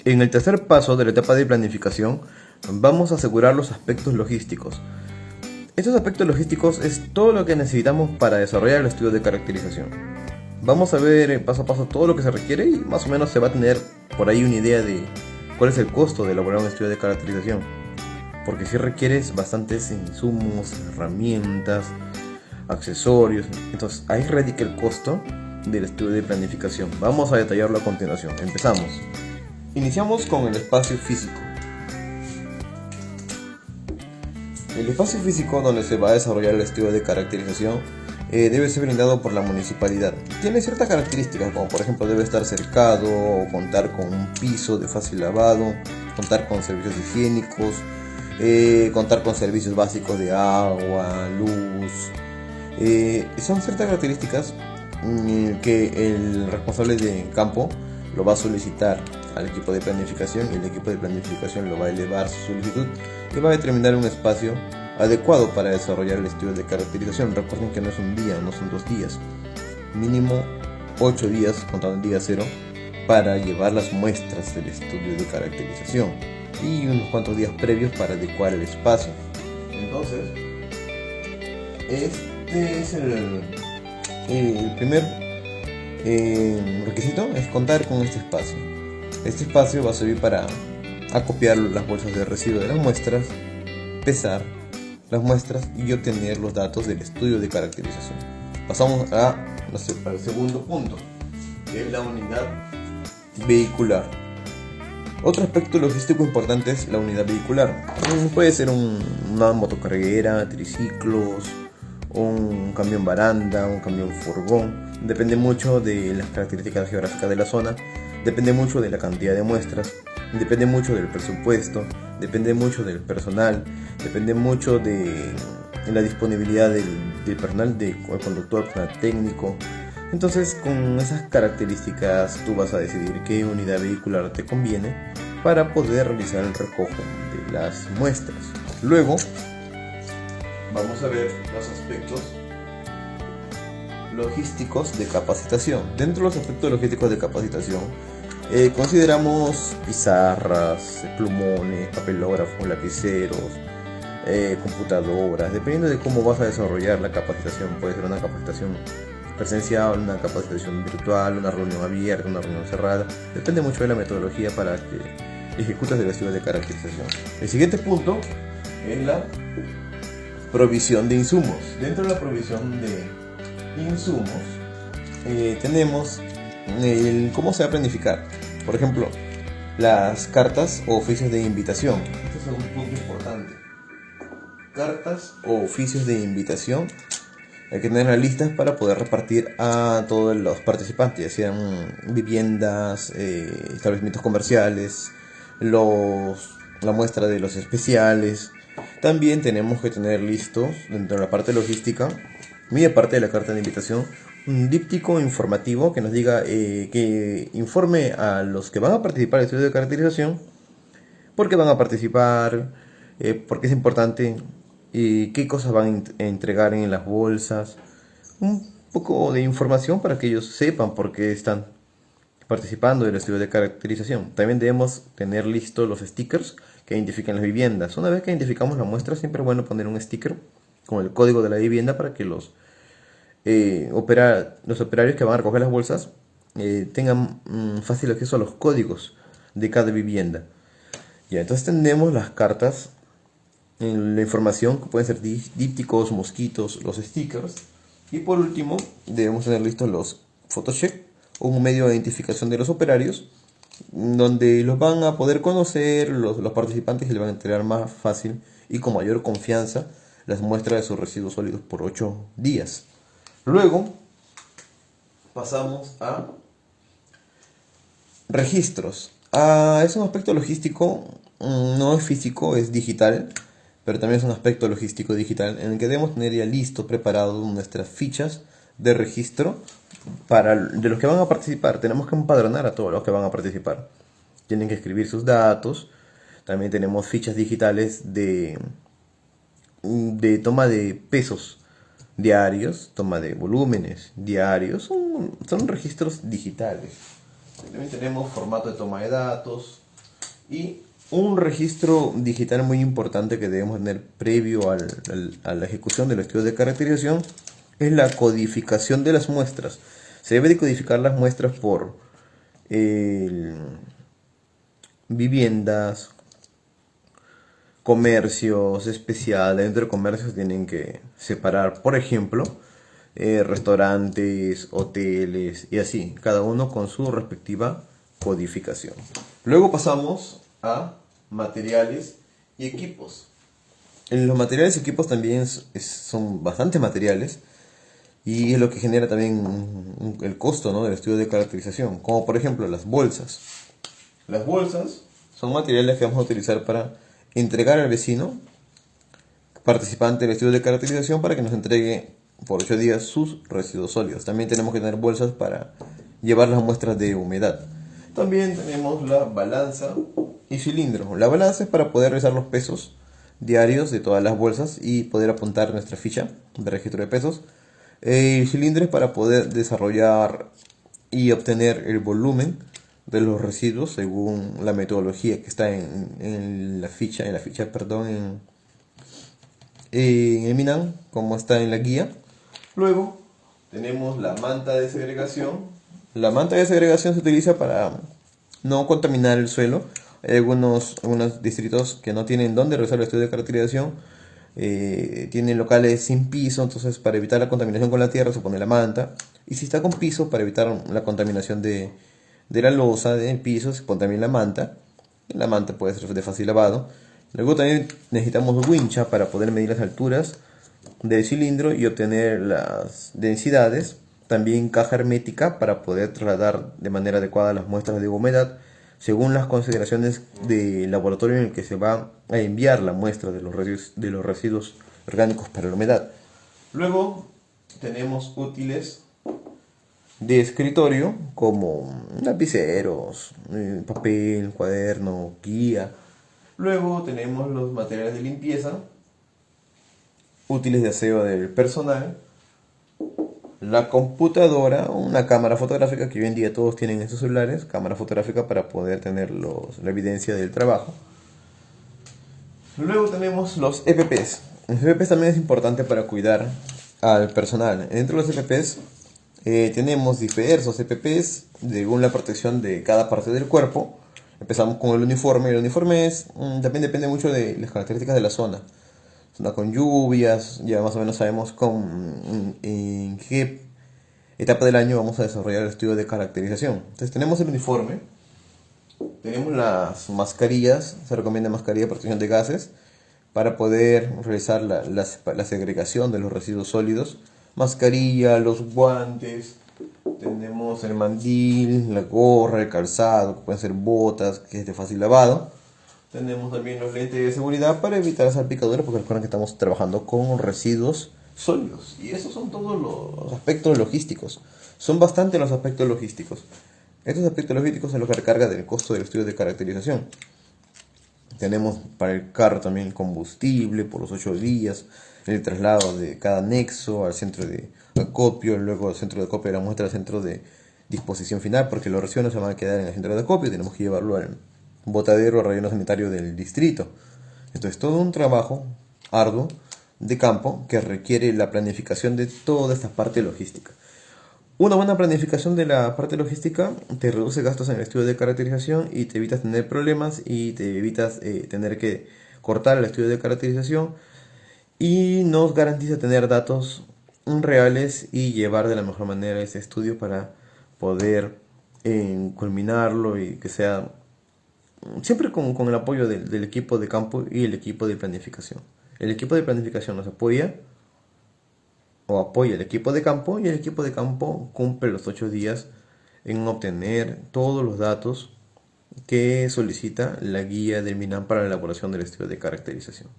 En el tercer paso de la etapa de planificación, vamos a asegurar los aspectos logísticos. Estos aspectos logísticos es todo lo que necesitamos para desarrollar el estudio de caracterización. Vamos a ver paso a paso todo lo que se requiere y más o menos se va a tener por ahí una idea de cuál es el costo de elaborar un estudio de caracterización. Porque si requieres bastantes insumos, herramientas, accesorios, entonces ahí radica el costo del estudio de planificación. Vamos a detallarlo a continuación. Empezamos. Iniciamos con el espacio físico. El espacio físico donde se va a desarrollar el estudio de caracterización debe ser brindado por la municipalidad. Tiene ciertas características, como por ejemplo debe estar cercado, contar con un piso de fácil lavado, contar con servicios higiénicos, contar con servicios básicos de agua, luz. Son ciertas características que el responsable de campo lo va a solicitar al equipo de planificación y el equipo de planificación lo va a elevar su solicitud y va a determinar un espacio adecuado para desarrollar el estudio de caracterización. Recuerden que no es un día, no son 2 días, mínimo 8 días contando el día 0 para llevar las muestras del estudio de caracterización y unos cuantos días previos para adecuar el espacio. Entonces, este es el primer requisito, es contar con este espacio. Este espacio va a servir para acopiar las bolsas de residuo de las muestras, pesar las muestras y obtener los datos del estudio de caracterización. Pasamos al segundo punto, que es la unidad vehicular. Otro aspecto logístico importante es la unidad vehicular. Puede ser una motocarguera, triciclos, un camión baranda, un camión furgón. Depende mucho de las características geográficas de la zona, depende mucho de la cantidad de muestras, depende mucho del presupuesto, depende mucho del personal, depende mucho de la disponibilidad del personal, del conductor, personal técnico. Entonces, con esas características tú vas a decidir qué unidad vehicular te conviene para poder realizar el recojo de las muestras. Luego vamos a ver los aspectos logísticos de capacitación. Dentro de los aspectos logísticos de capacitación consideramos pizarras, plumones, papelógrafos, lapiceros, computadoras. Dependiendo de cómo vas a desarrollar la capacitación, puede ser una capacitación presencial, una capacitación virtual, una reunión abierta, una reunión cerrada. Depende mucho de la metodología para que ejecutes el estudio de caracterización. El siguiente punto es la provisión de insumos. Dentro de la provisión de insumos tenemos cómo se va a planificar. Por ejemplo, las cartas o oficios de invitación. Este es un punto importante. Cartas o oficios de invitación hay que tenerlas listas para poder repartir a todos los participantes, ya sean viviendas, establecimientos comerciales, la muestra de los especiales. También tenemos que tener listos dentro de la parte logística, muy aparte de la carta de invitación, un díptico informativo que nos diga, que informe a los que van a participar en el estudio de caracterización por qué van a participar, por qué es importante, qué cosas van a entregar en las bolsas, un poco de información para que ellos sepan por qué están participando del estudio de caracterización. También debemos tener listos los stickers que identifican las viviendas. Una vez que identificamos la muestra, siempre es bueno poner un sticker con el código de la vivienda para que los operarios que van a recoger las bolsas tengan fácil acceso a los códigos de cada vivienda. Ya, entonces tenemos las cartas, la información que pueden ser dípticos, mosquitos, los stickers. Y por último, debemos tener listos los photocheck, un medio de identificación de los operarios, donde los van a poder conocer los participantes y les van a entregar más fácil y con mayor confianza las muestras de sus residuos sólidos por 8 días. Luego pasamos a registros. Es un aspecto logístico, no es físico, es digital, pero también es un aspecto logístico digital en el que debemos tener ya listo, preparado nuestras fichas de registro de los que van a participar. Tenemos que empadronar a todos los que van a participar. Tienen que escribir sus datos. También tenemos fichas digitales de toma de pesos diarios, toma de volúmenes diarios. Son registros digitales. También tenemos formato de toma de datos, Y un registro digital muy importante que debemos tener previo a la ejecución del estudio de caracterización es la codificación de las muestras. Se debe de codificar las muestras por viviendas, comercios especiales. Dentro de comercios tienen que separar, por ejemplo, restaurantes, hoteles y así, cada uno con su respectiva codificación. Luego pasamos a materiales y equipos. En los materiales y equipos también son bastantes materiales y es lo que genera también el costo, ¿no?, del estudio de caracterización, como por ejemplo las bolsas. Las bolsas son materiales que vamos a utilizar para entregar al vecino participante del estudio de caracterización para que nos entregue por 8 días sus residuos sólidos. También tenemos que tener bolsas para llevar las muestras de humedad. También tenemos la balanza y cilindro. La balanza es para poder realizar los pesos diarios de todas las bolsas y poder apuntar nuestra ficha de registro de pesos. El cilindro es para poder desarrollar y obtener el volumen de los residuos según la metodología que está en la ficha, en el MINAM, como está en la guía. Luego tenemos la manta de segregación. La manta de segregación se utiliza para no contaminar el suelo. Hay algunos distritos que no tienen dónde realizar el estudio de caracterización. Tienen locales sin piso, entonces para evitar la contaminación con la tierra se pone la manta. Y si está con piso, para evitar la contaminación de la losa del piso, se pone también la manta. La manta puede ser de fácil lavado. Luego también necesitamos wincha para poder medir las alturas del cilindro y obtener las densidades. También caja hermética para poder trasladar de manera adecuada las muestras de humedad según las consideraciones del laboratorio en el que se va a enviar la muestra de los residuos orgánicos para la humedad. Luego tenemos útiles de escritorio como lapiceros, papel, cuaderno, guía. Luego tenemos los materiales de limpieza, útiles de aseo del personal, la computadora, una cámara fotográfica que hoy en día todos tienen en sus celulares, cámara fotográfica para poder tener la evidencia del trabajo. Luego tenemos los EPPs. Los EPPs también es importante para cuidar al personal. Dentro de los EPPs tenemos diversos EPPs según la protección de cada parte del cuerpo. Empezamos con el uniforme. El uniforme también depende mucho de las características de la zona. Zona con lluvias, ya más o menos sabemos en qué etapa del año vamos a desarrollar el estudio de caracterización. Entonces tenemos el uniforme, tenemos las mascarillas, se recomienda mascarilla de protección de gases para poder realizar la segregación de los residuos sólidos. Mascarilla, los guantes, tenemos el mandil, la gorra, el calzado, que pueden ser botas, que es de fácil lavado. Tenemos también los lentes de seguridad para evitar salpicaduras, porque recuerden que estamos trabajando con residuos sólidos. Y esos son todos los aspectos logísticos. Son bastante los aspectos logísticos. Estos aspectos logísticos son los que recarga del costo del estudio de caracterización. Tenemos para el carro también combustible por los 8 días, el traslado de cada anexo al centro de acopio, luego al centro de acopio de la muestra al centro de disposición final, porque los residuos no se van a quedar en el centro de acopio, tenemos que llevarlo al botadero o relleno sanitario del distrito. Entonces todo un trabajo arduo de campo que requiere la planificación de toda esta parte logística. Una buena planificación de la parte logística te reduce gastos en el estudio de caracterización y te evitas tener problemas y te evitas tener que cortar el estudio de caracterización y nos garantiza tener datos reales y llevar de la mejor manera ese estudio para poder culminarlo y que sea siempre con el apoyo del equipo de campo y el equipo de planificación. El equipo de planificación nos apoya o apoya al equipo de campo y el equipo de campo cumple los 8 días en obtener todos los datos que solicita la guía del MINAM para la elaboración del estudio de caracterización.